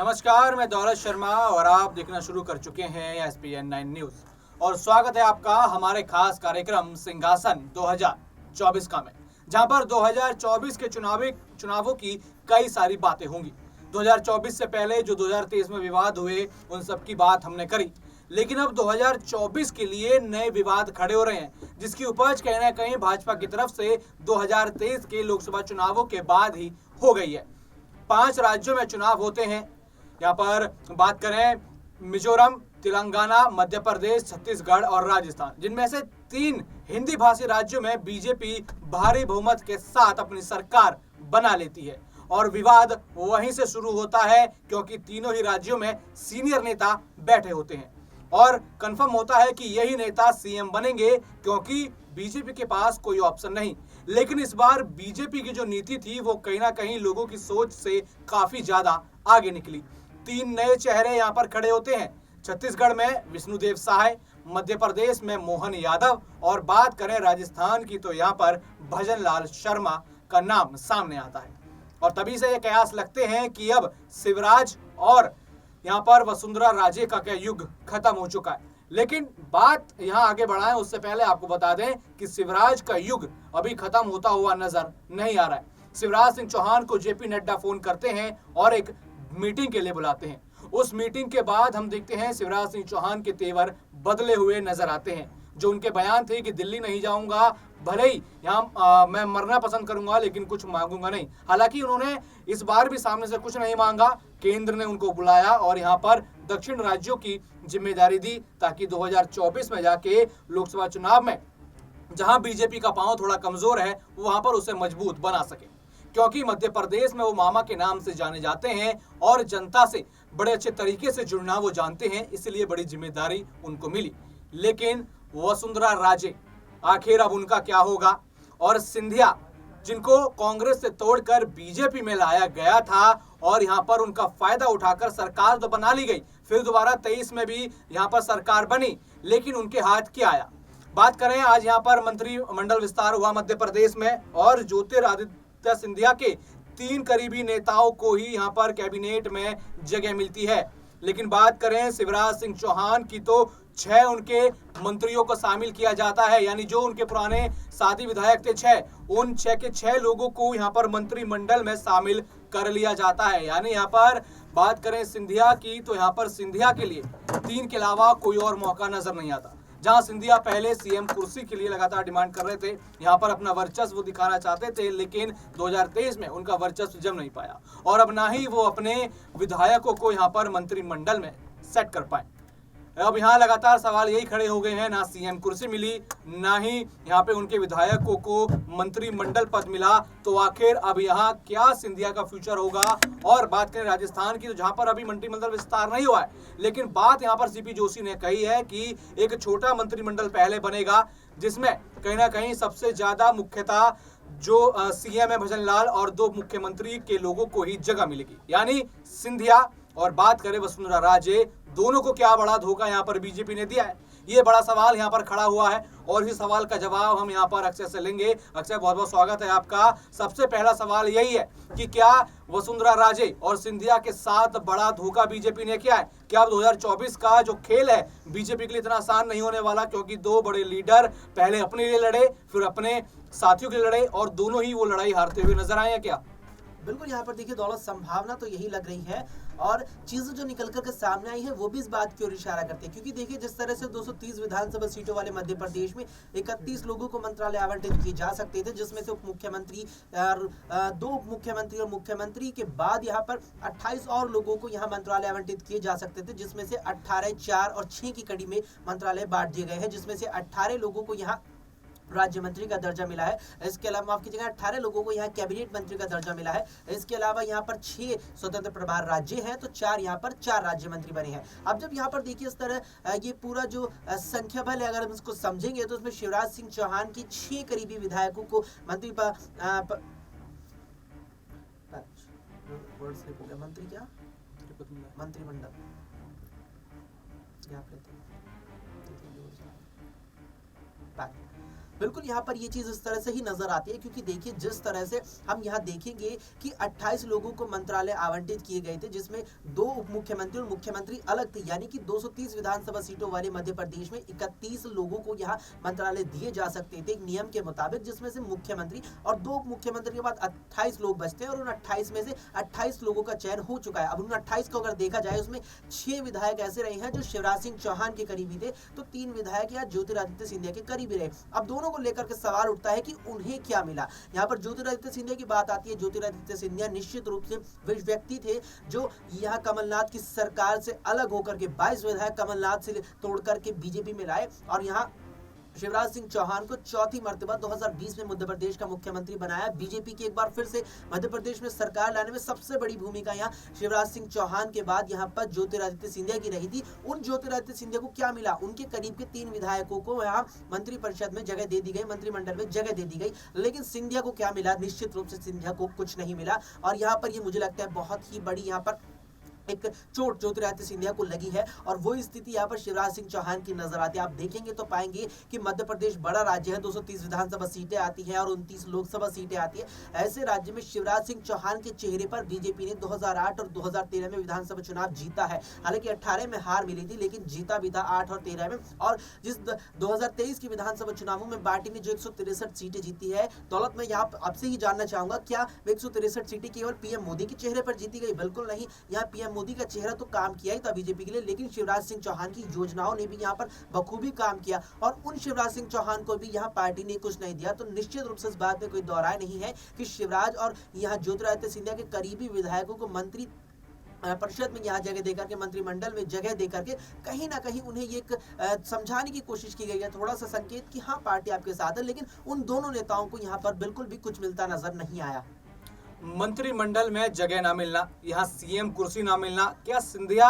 नमस्कार, मैं दौलत शर्मा और आप देखना शुरू कर चुके हैं SPN 9 न्यूज और स्वागत है आपका हमारे खास कार्यक्रम सिंहासन 2024 का में, जहां पर 2024 के चुनावों की कई सारी बातें होंगी। 2024 से पहले जो 2023 में विवाद हुए उन सब की बात हमने करी, लेकिन अब 2024 के लिए नए विवाद खड़े हो रहे हैं, जिसकी उपज कहीं ना कहीं भाजपा की तरफ से 2023 के लोकसभा चुनावों के बाद ही हो गई है। 5 राज्यों में चुनाव होते हैं। यहाँ पर बात करें मिजोरम, तेलंगाना, मध्य प्रदेश, छत्तीसगढ़ और राजस्थान, जिनमें से 3 हिंदी भाषी राज्यों में बीजेपी भारी बहुमत के साथ अपनी सरकार बना लेती है और विवाद वहीं से शुरू होता है, क्योंकि तीनों ही राज्यों में सीनियर नेता बैठे होते हैं और कंफर्म होता है कि यही नेता सीएम बनेंगे, क्योंकि बीजेपी के पास कोई ऑप्शन नहीं। लेकिन इस बार बीजेपी की जो नीति थी वो कहीं ना कहीं लोगों की सोच से काफी ज्यादा आगे निकली। 3 नए चेहरे यहाँ पर खड़े होते हैं। छत्तीसगढ़ में विष्णुदेव साय, मध्य प्रदेश में मोहन यादव और बात करें राजस्थान की तो यहाँ पर भजन लाल शर्मा का नाम सामने आता है। और तभी से ये कयास लगते हैं कि अब शिवराज और यहाँ पर वसुंधरा राजे का क्या युग खत्म हो चुका है। लेकिन बात यहाँ आगे बढ़ाएं उससे पहले आपको बता दें कि शिवराज का युग अभी खत्म होता हुआ नजर नहीं आ रहा है। शिवराज सिंह चौहान को जेपी नड्डा फोन करते हैं और एक मीटिंग के लिए बुलाते हैं। उस मीटिंग के बाद हम देखते हैं शिवराज सिंह चौहान के तेवर बदले हुए नजर आते हैं। जो उनके बयान थे कि दिल्ली नहीं जाऊंगा, भले ही यहाँ मैं मरना पसंद करूंगा लेकिन कुछ मांगूंगा नहीं। हालांकि उन्होंने इस बार भी सामने से कुछ नहीं मांगा। केंद्र ने उनको बुलाया और यहाँ पर दक्षिण राज्यों की जिम्मेदारी दी, ताकि 2024 में जाके लोकसभा चुनाव में जहां बीजेपी का पांव थोड़ा कमजोर है वहां पर उसे मजबूत बना सके, क्योंकि मध्य प्रदेश में वो मामा के नाम से जाने जाते हैं और जनता से बड़े अच्छे तरीके से जुड़ना वो जानते हैं, इसलिए बड़ी जिम्मेदारी उनको मिली। लेकिन वसुंधरा राजे, आखिर अब उनका क्या होगा? और सिंधिया, जिनको कांग्रेस से तोड़कर बीजेपी में लाया गया था और यहाँ पर उनका फायदा उठाकर सरकार तो बना ली गई, फिर दोबारा 23 में भी यहाँ पर सरकार बनी, लेकिन उनके हाथ क्या आया? बात करें आज यहाँ पर मंत्रिमंडल विस्तार हुआ मध्य प्रदेश में और ज्योतिरादित्य सिंधिया के 3 करीबी नेताओं को ही यहाँ पर कैबिनेट में जगह मिलती है। लेकिन बात करें शिवराज सिंह चौहान की तो 6 उनके मंत्रियों को शामिल किया जाता है, यानी जो उनके पुराने साथी विधायक थे 6, उन 6 के 6 लोगों को यहाँ पर मंत्रिमंडल में शामिल कर लिया जाता है। यानी यहाँ पर बात करें सिंधिया की तो यहाँ पर सिंधिया के लिए 3 के अलावा कोई और मौका नजर नहीं आता। जहां सिंधिया पहले सीएम कुर्सी के लिए लगातार डिमांड कर रहे थे, यहाँ पर अपना वर्चस्व दिखाना चाहते थे, लेकिन 2023 में उनका वर्चस्व जम नहीं पाया और अब ना ही वो अपने विधायकों को यहाँ पर मंत्रिमंडल में सेट कर पाए। अब यहाँ लगातार सवाल यही खड़े हो गए हैं, ना सीएम कुर्सी मिली, ना ही यहाँ पे उनके विधायकों को मंत्रिमंडल पद मिला, तो आखिर अब यहाँ क्या सिंधिया का फ्यूचर होगा? और बात करें राजस्थान की तो जहां पर अभी मंत्रिमंडल विस्तार नहीं हुआ है, लेकिन बात यहाँ पर सीपी जोशी ने कही है कि एक छोटा मंत्रिमंडल पहले बनेगा, जिसमें कहीं ना कहीं सबसे ज्यादा मुख्यतः जो सीएम है भजन लाल और 2 मुख्यमंत्री के लोगों को ही जगह मिलेगी, यानी सिंधिया और बात करें वसुंधरा राजे, दोनों को क्या बड़ा धोखा यहाँ पर बीजेपी ने दिया है? ये बड़ा सवाल यहाँ पर खड़ा हुआ है और इस सवाल का जवाब हम यहाँ पर अक्षय से लेंगे। अक्षय, बहुत बहुत स्वागत है आपका। सबसे पहला सवाल यही है कि क्या वसुंधरा राजे और सिंधिया के साथ बड़ा धोखा बीजेपी ने किया है? क्या अब 2024 का जो खेल है बीजेपी के लिए इतना आसान नहीं होने वाला, क्योंकि 2 बड़े लीडर पहले अपने लिए लड़े, फिर अपने साथियों के लिए लड़े और दोनों ही वो लड़ाई हारते हुए नजर आए हैं? क्या बिल्कुल, यहाँ पर देखिए दौलत, संभावना तो यही लग रही है और चीजें जो निकल कर सामने आई है वो भी इस बात की ओर इशारा करते हैं, क्योंकि देखिए जिस तरह से 230 विधानसभा सीटों वाले मध्य प्रदेश में 31 लोगों को मंत्रालय आवंटित किए जा सकते थे, जिसमें से उप मुख्यमंत्री, 2 उप मुख्यमंत्री और मुख्यमंत्री के बाद यहाँ पर 28 और लोगों को यहाँ मंत्रालय आवंटित किए जा सकते थे, जिसमें से 18, 4 और 6 की कड़ी में मंत्रालय बांट दिए गए हैं, जिसमें से 18 लोगों को यहाँ राज्य मंत्री का दर्जा मिला है। इसके अलावा माफ कीजिएगा 18 लोगों को यहाँ कैबिनेट मंत्री का दर्जा मिला है। इसके अलावा यहाँ पर 6 स्वतंत्र प्रभार राज्य हैं, तो 4 यहाँ पर 4 राज्य मंत्री बने हैं। अब जब यहाँ पर देखिए इस तरह ये पूरा जो संख्या बल है, अगर हम इसको समझेंगे तो उसमें शिवराज सिंह चौहान की 6 करीबी विधायकों को मंत्री मंत्री क्या मंत्रिमंडल बिल्कुल यहाँ पर ये चीज इस तरह से ही नजर आती है, क्योंकि देखिए जिस तरह से हम यहाँ देखेंगे कि 28 लोगों को मंत्रालय आवंटित किए गए थे, जिसमें 2 उप मुख्यमंत्री और मुख्यमंत्री अलग थे, यानी कि 230 विधानसभा सीटों वाले मध्य प्रदेश में 31 लोगों को यहाँ मंत्रालय दिए जा सकते थे एक नियम के मुताबिक, जिसमें से मुख्यमंत्री और 2 उप मुख्यमंत्री के बाद 28 लोग बचते हैं और उन 28 में से 28 लोगों का चयन हो चुका है। अब उन 28 को अगर देखा जाए, उसमें 6 विधायक ऐसे रहे हैं जो शिवराज सिंह चौहान के करीबी थे, तो 3 विधायक यहाँ ज्योतिरादित्य सिंधिया के करीबी रहे। अब दोनों को लेकर के सवाल उठता है कि उन्हें क्या मिला। यहाँ पर ज्योतिरादित्य सिंधिया की बात आती है। ज्योतिरादित्य सिंधिया निश्चित रूप से वे व्यक्ति थे जो यहाँ कमलनाथ की सरकार से अलग होकर के 22 विधायक कमलनाथ से तोड़ करके बीजेपी में लाए और यहाँ शिवराज सिंह चौहान को चौथी मर्तबा 2020 में मध्य प्रदेश का मुख्यमंत्री बनाया। बीजेपी की एक बार फिर से मध्य प्रदेश में सरकार लाने में सबसे बड़ी भूमिका यहाँ शिवराज सिंह चौहान के बाद यहाँ पर ज्योतिरादित्य सिंधिया की रही थी। उन ज्योतिरादित्य सिंधिया को क्या मिला? उनके करीब के 3 विधायकों को यहाँ मंत्रिपरिषद में जगह दे दी गई, मंत्रिमंडल में जगह दे दी गई, लेकिन सिंधिया को क्या मिला? निश्चित रूप से सिंधिया को कुछ नहीं मिला। और यहाँ पर ये मुझे लगता है बहुत ही बड़ी यहाँ पर एक चोट ज्योतिरादित्य सिंधिया को लगी है और वो स्थिति यहाँ पर शिवराज सिंह चौहान की नजर आती है। आप देखेंगे तो पाएंगे कि मध्य प्रदेश बड़ा राज्य है, 230 विधानसभा सीटें आती हैं और 29 लोकसभा सीटें आती है। ऐसे राज्य में शिवराज सिंह चौहान के चेहरे पर बीजेपी ने 2008 और 2013 में विधानसभा चुनाव जीता है। हालांकि 18 में हार मिली थी, लेकिन जीता भी था 8 और 13 में। और जिस 2023 की विधानसभा चुनावों में पार्टी ने जो 163 सीटें जीती है, दौलत मैं यहाँ आपसे ही जानना चाहूंगा, क्या 163 सीटें केवल पीएम मोदी के चेहरे पर जीती गई? बिल्कुल नहीं। यहाँ पीएम मोदी का चेहरा तो काम किया ही था बीजेपी के लिए, लेकिन शिवराज सिंह चौहान की योजनाओं ने भी यहाँ पर बखूबी काम किया और उन शिवराज सिंह चौहान को भी यहाँ पार्टी ने कुछ नहीं दिया। तो निश्चित रूप से इस बात में कोई दो राय नहीं है कि शिवराज और यहाँ ज्योतिरादित्य सिंधिया के करीबी विधायकों को मंत्री परिषद में यहाँ जगह देकर के, मंत्रिमंडल में जगह देकर के कहीं ना कहीं उन्हें ये समझाने की कोशिश की गई है, थोड़ा सा संकेत कि हाँ पार्टी आपके साथ है, लेकिन उन दोनों नेताओं को यहाँ पर बिल्कुल भी कुछ मिलता नजर नहीं आया। मंत्रिमंडल में जगह ना मिलना, यहाँ सीएम कुर्सी ना मिलना, क्या सिंधिया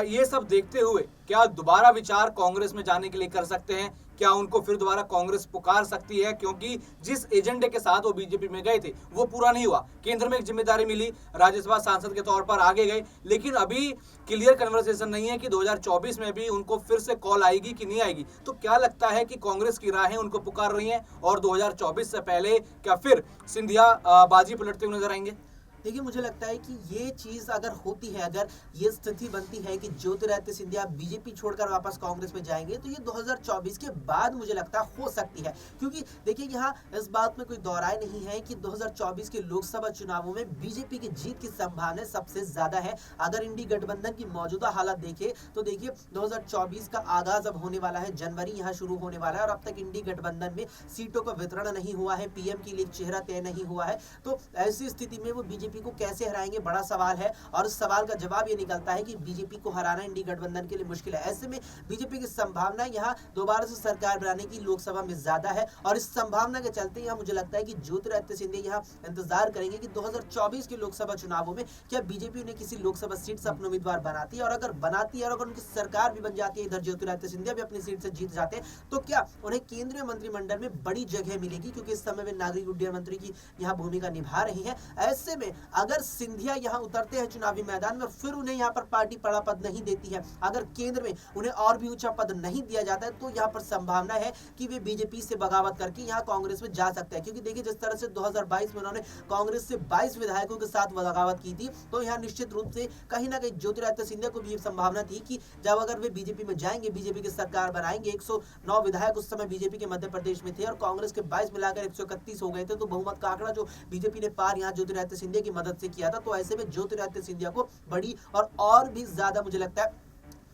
ये सब देखते हुए क्या दोबारा विचार कांग्रेस में जाने के लिए कर सकते हैं? क्या उनको फिर दोबारा कांग्रेस पुकार सकती है? क्योंकि जिस एजेंडे के साथ वो बीजेपी में गए थे वो पूरा नहीं हुआ। केंद्र में एक जिम्मेदारी मिली, राज्यसभा सांसद के तौर पर आगे गए, लेकिन अभी क्लियर कन्वर्सेशन नहीं है कि 2024 में भी उनको फिर से कॉल आएगी कि नहीं आएगी। तो क्या लगता है कि कांग्रेस की राहें उनको पुकार रही हैं और 2024 से पहले क्या फिर सिंधिया बाजी पलटते हुए नजर आएंगे? देखिए मुझे लगता है कि ये चीज अगर होती है, अगर ये स्थिति बनती है कि ज्योतिरादित्य सिंधिया बीजेपी छोड़कर वापस कांग्रेस में जाएंगे, तो ये 2024 के बाद मुझे लगता है हो सकती है। क्योंकि देखिए यहाँ इस बात में कोई दोहराए नहीं है कि 2024 के लोकसभा चुनावों में बीजेपी की जीत की संभावना सबसे ज्यादा है। अगर इंडी गठबंधन की मौजूदा हालत देखे तो देखिए 2024 का आगाज अब होने वाला है, जनवरी यहाँ शुरू होने वाला है और अब तक इंडी गठबंधन में सीटों का वितरण नहीं हुआ है, पीएम के लिए चेहरा तय नहीं हुआ है। तो ऐसी स्थिति में वो बीजेपी को कैसे हराएंगे, बड़ा सवाल है। और इस सवाल का जवाब ये निकलता है कि बीजेपी को हराना इंडी गठबंधन के लिए मुश्किल है। ऐसे में बीजेपी की संभावना यहाँ दोबारा से सरकार बनाने की लोकसभा में ज्यादा है और इस संभावना के चलते यहाँ मुझे लगता है कि ज्योतिरादित्य सिंधिया यहाँ इंतजार करेंगे कि 2024 के लोकसभा चुनावों में क्या बीजेपी उन्हें किसी लोकसभा सीट से अपने उम्मीदवार बनाती है, और अगर बनाती है और अगर उनकी सरकार भी बन जाती है, इधर ज्योतिरादित्य सिंधिया भी अपनी सीट से जीत जाते हैं, तो क्या उन्हें केंद्रीय मंत्रिमंडल में बड़ी जगह मिलेगी? क्योंकि इस समय वे नागरिक उड्डयन मंत्री की यहाँ भूमिका निभा रही है। ऐसे में अगर सिंधिया यहाँ उतरते हैं चुनावी मैदान में, फिर उन्हें यहाँ पर पार्टी बड़ा पद नहीं देती है, अगर केंद्र में उन्हें और भी ऊंचा पद नहीं दिया जाता है, तो यहाँ पर संभावना है कि वे बीजेपी से बगावत करके यहाँ कांग्रेस में जा सकते हैं। क्योंकि देखिए जिस तरह से 2022 में उन्होंने कांग्रेस से 22 विधायकों के साथ बगावत की थी, तो यहाँ निश्चित रूप से कहीं ना कहीं ज्योतिरादित्य सिंधिया को भी संभावना थी कि जब अगर वे बीजेपी में जाएंगे, बीजेपी की सरकार बनाएंगे, 109 विधायक उस समय बीजेपी के मध्य प्रदेश में थे और कांग्रेस के 22 मिलाकर 131 हो गए थे, तो बहुमत का आंकड़ा जो बीजेपी ने पार यहाँ ज्योतिरादित्य सिंधिया की मदद से किया था। तो ऐसे में ज्योतिरादित्य सिंधिया को बड़ी और भी ज्यादा मुझे लगता है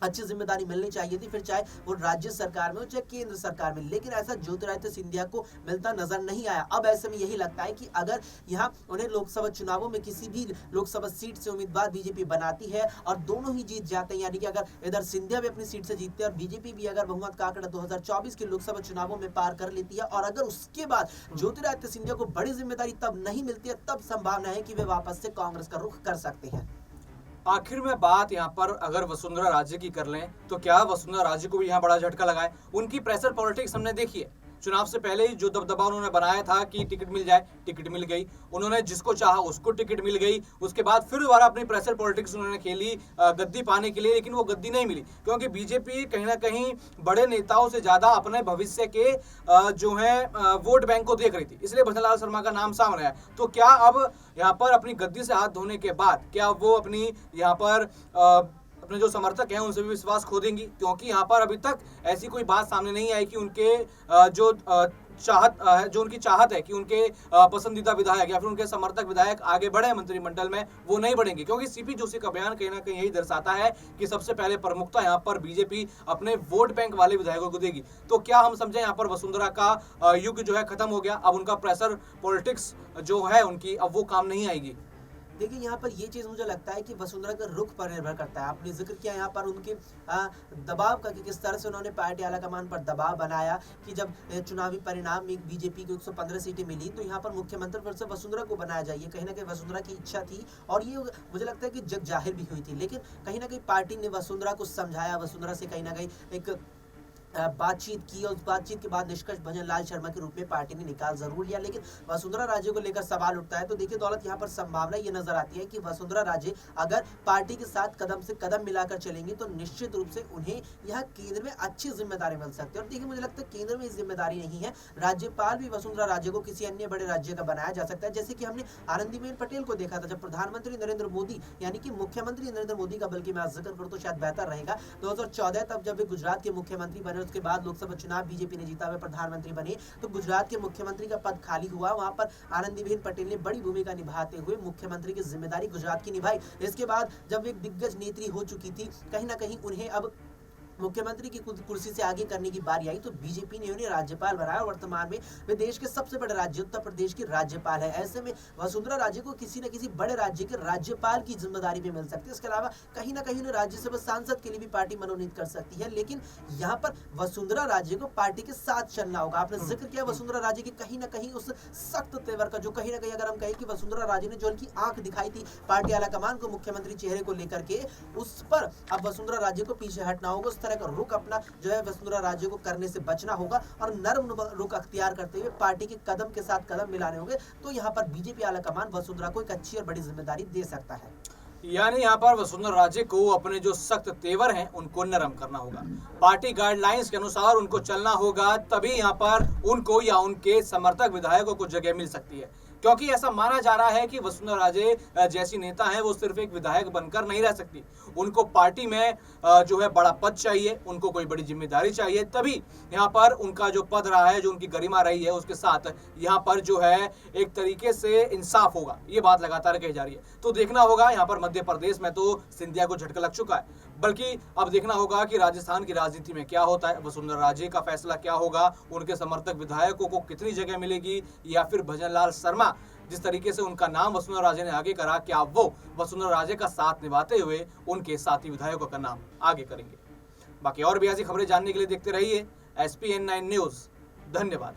अच्छी जिम्मेदारी मिलनी चाहिए थी, फिर चाहे वो राज्य सरकार में हो चाहे केंद्र सरकार में, लेकिन ऐसा ज्योतिरादित्य सिंधिया को मिलता नजर नहीं आया। अब ऐसे में यही लगता है कि अगर यहाँ उन्हें लोकसभा चुनावों में किसी भी लोकसभा सीट से उम्मीदवार बीजेपी बनाती है और दोनों ही जीत जाते हैं, यानी कि अगर इधर सिंधिया भी अपनी सीट से जीतते हैं और बीजेपी भी अगर बहुमत का आंकड़ा 2024 के लोकसभा चुनावों में पार कर लेती है, और अगर उसके बाद ज्योतिरादित्य सिंधिया को बड़ी जिम्मेदारी तब नहीं मिलती है, तब संभावना है कि वे वापस से कांग्रेस का रुख कर सकते हैं। आखिर में बात यहाँ पर अगर वसुंधरा राजे की कर लें, तो क्या वसुंधरा राजे को भी यहाँ बड़ा झटका लगा है? उनकी प्रेशर पॉलिटिक्स हमने देखी है। चुनाव से पहले ही जो दबदबा उन्होंने बनाया था कि टिकट मिल जाए, टिकट मिल गई। उन्होंने जिसको चाहा उसको टिकट मिल गई। उसके बाद फिर दोबारा अपनी प्रेशर पॉलिटिक्स उन्होंने खेली गद्दी पाने के लिए, लेकिन वो गद्दी नहीं मिली, क्योंकि बीजेपी कहीं ना कहीं बड़े नेताओं से ज्यादा अपने भविष्य के जो है वोट बैंक को देख रही थी, इसलिए भजनलाल शर्मा का नाम सामने आया। तो क्या अब यहाँ पर अपनी गद्दी से हाथ धोने के बाद क्या वो अपनी यहाँ पर अपने जो समर्थक हैं उनसे भी विश्वास खो देंगी? क्योंकि यहाँ पर अभी तक ऐसी कोई बात सामने नहीं आई कि उनके जो उनकी चाहत है कि उनके पसंदीदा विधायक या फिर उनके समर्थक विधायक आगे बढ़े मंत्रिमंडल में, वो नहीं बढ़ेंगे। क्योंकि सीपी जोशी का बयान कहीं ना कहीं यही दर्शाता है कि सबसे पहले प्रमुखता यहाँ पर बीजेपी अपने वोट बैंक वाले विधायकों को देगी। तो क्या हम समझें यहाँ पर वसुंधरा का युग जो है खत्म हो गया, अब उनका प्रेशर पॉलिटिक्स जो है उनकी अब वो काम नहीं आएगी? देखिए यहाँ पर ये चीज़ मुझे लगता है कि वसुंधरा का रुख पर निर्भर करता है। आपने जिक्र किया यहाँ पर उनके दबाव का कि किस तरह से उन्होंने पार्टी आलाकमान पर दबाव बनाया कि जब चुनावी परिणाम में बीजेपी को 115 सीटें मिली तो यहाँ पर मुख्यमंत्री पद से वसुंधरा को बनाया जाए, कहीं ना कहीं वसुंधरा की इच्छा थी और ये मुझे लगता है कि जग जाहिर भी हुई थी। लेकिन कहीं ना कहीं पार्टी ने वसुंधरा को समझाया, वसुंधरा से कहीं ना कहीं एक बातचीत की और उस बातचीत के बाद निष्कर्ष भजनलाल शर्मा के रूप में पार्टी ने निकाल जरूर लिया। लेकिन वसुंधरा राजे को लेकर सवाल उठता है तो देखिए दौलत, यहाँ पर संभावना ये नजर आती है कि वसुंधरा राजे अगर पार्टी के साथ कदम से कदम मिलाकर चलेंगी तो निश्चित रूप से उन्हें यहाँ केंद्र में अच्छी जिम्मेदारी मिल सकती है। और देखिए मुझे लगता है केंद्र में जिम्मेदारी नहीं है, राज्यपाल भी वसुंधरा राजे को किसी अन्य बड़े राज्य का बनाया जा सकता है। जैसे कि हमने आनंदीबेन पटेल को देखा था जब प्रधानमंत्री नरेंद्र मोदी यानी कि मुख्यमंत्री नरेंद्र मोदी का, बल्कि मैं जिक्र करूँ तो शायद बेहतर रहेगा, 2014 तब जब वे गुजरात के मुख्यमंत्री बने, उसके बाद लोकसभा चुनाव बीजेपी ने जीता, हुए प्रधानमंत्री बने, तो गुजरात के मुख्यमंत्री का पद खाली हुआ। वहां पर आनंदीबेन पटेल ने बड़ी भूमिका निभाते हुए मुख्यमंत्री की जिम्मेदारी गुजरात की निभाई। इसके बाद जब एक दिग्गज नेत्री हो चुकी थी, कहीं ना कहीं उन्हें अब मुख्यमंत्री की कुर्सी से आगे करने की बारी आई तो बीजेपी ने उन्हें राज्यपाल बनाया। वर्तमान में वे देश के सबसे बड़े राज्य उत्तर प्रदेश की राज्यपाल है। ऐसे में वसुंधरा राजे को किसी न किसी बड़े राज्य के राज्यपाल की जिम्मेदारी भी मिल सकती है। इसके अलावा कहीं ना कहीं उन्हें राज्यसभा सांसद के लिए भी पार्टी मनोनीत कर सकती है। लेकिन यहाँ पर वसुंधरा राजे को पार्टी के साथ चलना होगा। आपने जिक्र किया वसुंधरा राजे की कहीं ना कहीं उस सख्त तेवर का, जो कहीं ना कहीं अगर हम कहें कि वसुंधरा राजे ने जो उनकी आंख दिखाई थी पार्टी आलाकमान को मुख्यमंत्री चेहरे को लेकर के, उस पर अब वसुंधरा राजे को पीछे हटना होगा। उस तरह का रुख अपना जो है वसुंधरा राजे को करने से बचना होगा और नरम रुख अख्तियार करते हुए पार्टी के कदम के साथ कदम मिलाने होंगे। तो यहाँ पर बीजेपी आलाकमान वसुंधरा को एक अच्छी और बड़ी जिम्मेदारी दे सकता है। यानी यहाँ पर वसुंधरा राजे को अपने जो सख्त तेवर हैं उनको नरम करना होगा, पार्टी गाइडलाइंस के अनुसार उनको चलना होगा, तभी यहाँ पर उनको या उनके समर्थक विधायकों को जगह मिल सकती है। क्योंकि ऐसा माना जा रहा है कि वसुंधरा राजे जैसी नेता है वो सिर्फ एक विधायक बनकर नहीं रह सकती, उनको पार्टी में जो है बड़ा पद चाहिए, उनको कोई बड़ी जिम्मेदारी चाहिए, तभी यहाँ पर उनका जो पद रहा है, जो उनकी गरिमा रही है, उसके साथ यहाँ पर जो है एक तरीके से इंसाफ होगा। ये बात लगातार कही जा रही है। तो देखना होगा, यहाँ पर मध्य प्रदेश में तो सिंधिया को झटका लग चुका है, बल्कि अब देखना होगा कि राजस्थान की राजनीति में क्या होता है, वसुंधरा राजे का फैसला क्या होगा, उनके समर्थक विधायकों को कितनी जगह मिलेगी, या फिर भजनलाल शर्मा जिस तरीके से उनका नाम वसुंधरा राजे ने आगे करा, क्या वो वसुंधरा राजे का साथ निभाते हुए उनके साथी विधायकों का नाम आगे करेंगे? बाकी और भी ऐसी खबरें जानने के लिए देखते रहिए SPN9 न्यूज। धन्यवाद।